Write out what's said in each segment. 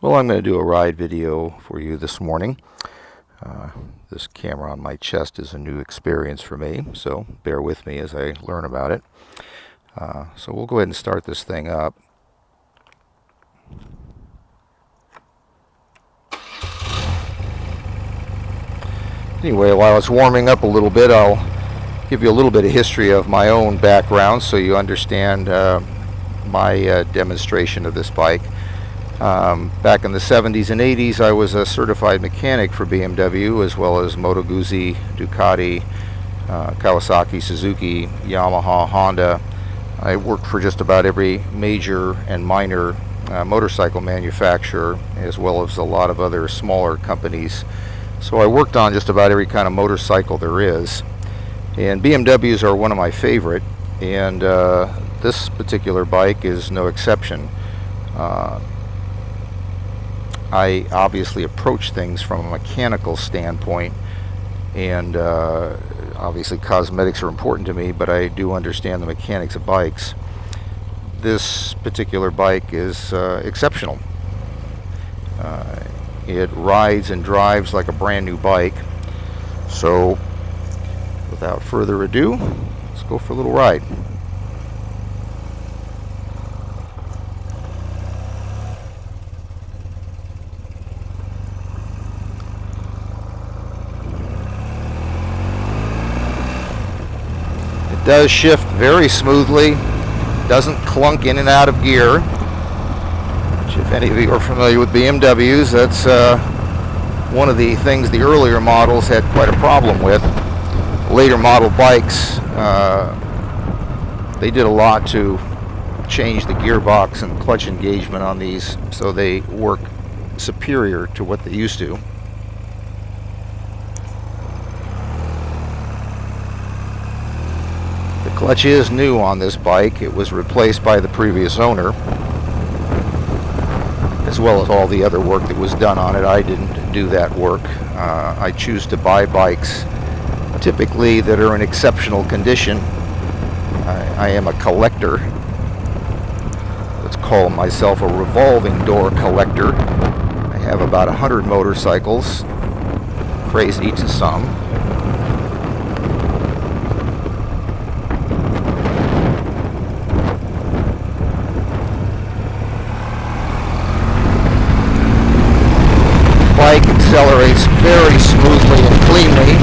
Well, I'm going to do a ride video for you this morning. This camera on my chest is a new experience for me, so bear with me as I learn about it. So we'll go ahead and start this thing up. Anyway, while it's warming up a little bit, I'll give you a little bit of history of my own background so you understand my demonstration of this bike. Back in the 70s and 80s, I was a certified mechanic for BMW, as well as Moto Guzzi, Ducati, Kawasaki, Suzuki, Yamaha, Honda. I worked for just about every major and minor motorcycle manufacturer, as well as a lot of other smaller companies. So I worked on just about every kind of motorcycle there is. And BMWs are one of my favorite, and this particular bike is no exception. I obviously approach things from a mechanical standpoint, and obviously cosmetics are important to me, but I do understand the mechanics of bikes. This particular bike is exceptional. It rides and drives like a brand new bike. So without further ado, let's go for a little ride. It does shift very smoothly, doesn't clunk in and out of gear, which if any of you are familiar with BMWs, that's one of the things the earlier models had quite a problem with. Later model bikes, they did a lot to change the gearbox and clutch engagement on these so they work superior to what they used to. The clutch is new on this bike. It was replaced by the previous owner, as well as all the other work that was done on it. I didn't do that work. I choose to buy bikes typically that are in exceptional condition. I am a collector. Let's call myself a revolving door collector. I have about 100 motorcycles, crazy to some. Bike accelerates very smoothly and cleanly.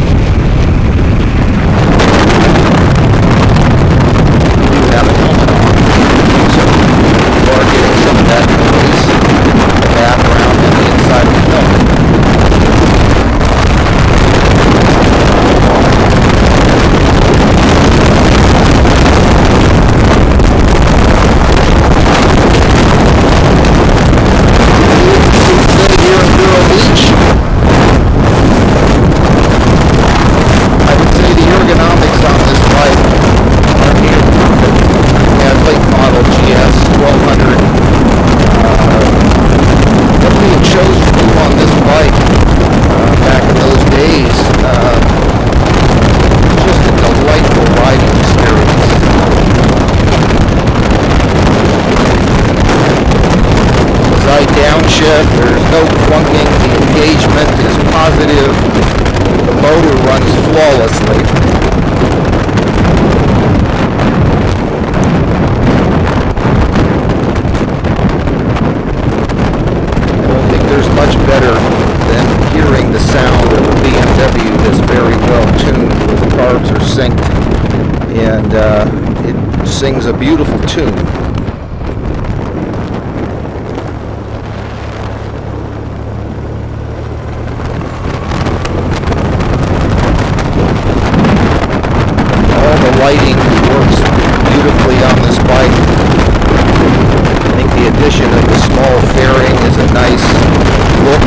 Have a helmet on, so you are getting some of that noise in the background and the inside of the helmet. Here in Vero Beach, I would say the ergonomics on this bike are near perfect. We have late model GS 1200. What we had chose to do on this bike back in those days, just a delightful riding experience. As I downshift, there's no clunking, the engagement is positive, the motor runs flawlessly. I don't think there's much better than hearing the sound of a BMW that's very well tuned, where the carbs are synced, and it sings a beautiful tune. Lighting works beautifully on this bike. I think the addition of the small fairing is a nice look.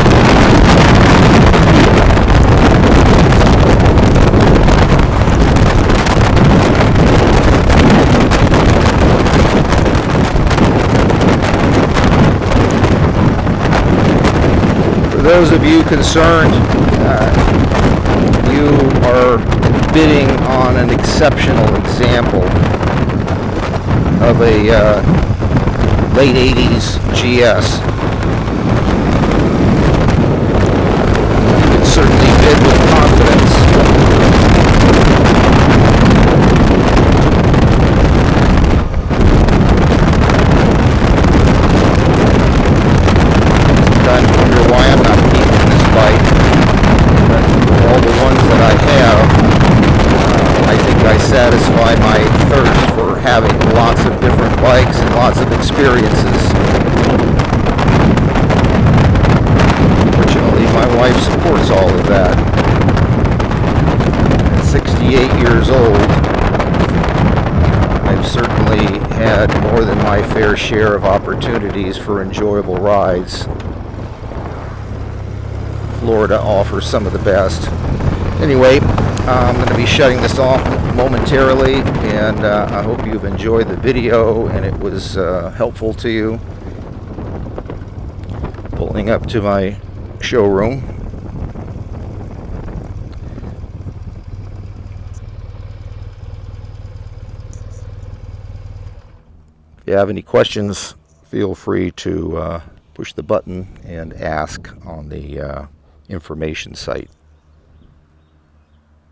For those of you concerned, you are bidding on an exceptional example of a late 80s GS. knows all of that. At 68 years old, I've certainly had more than my fair share of opportunities for enjoyable rides. Florida offers some of the best. Anyway, I'm going to be shutting this off momentarily, and I hope you've enjoyed the video and it was helpful to you. Pulling up to my showroom. If you have any questions, feel free to push the button and ask on the information site.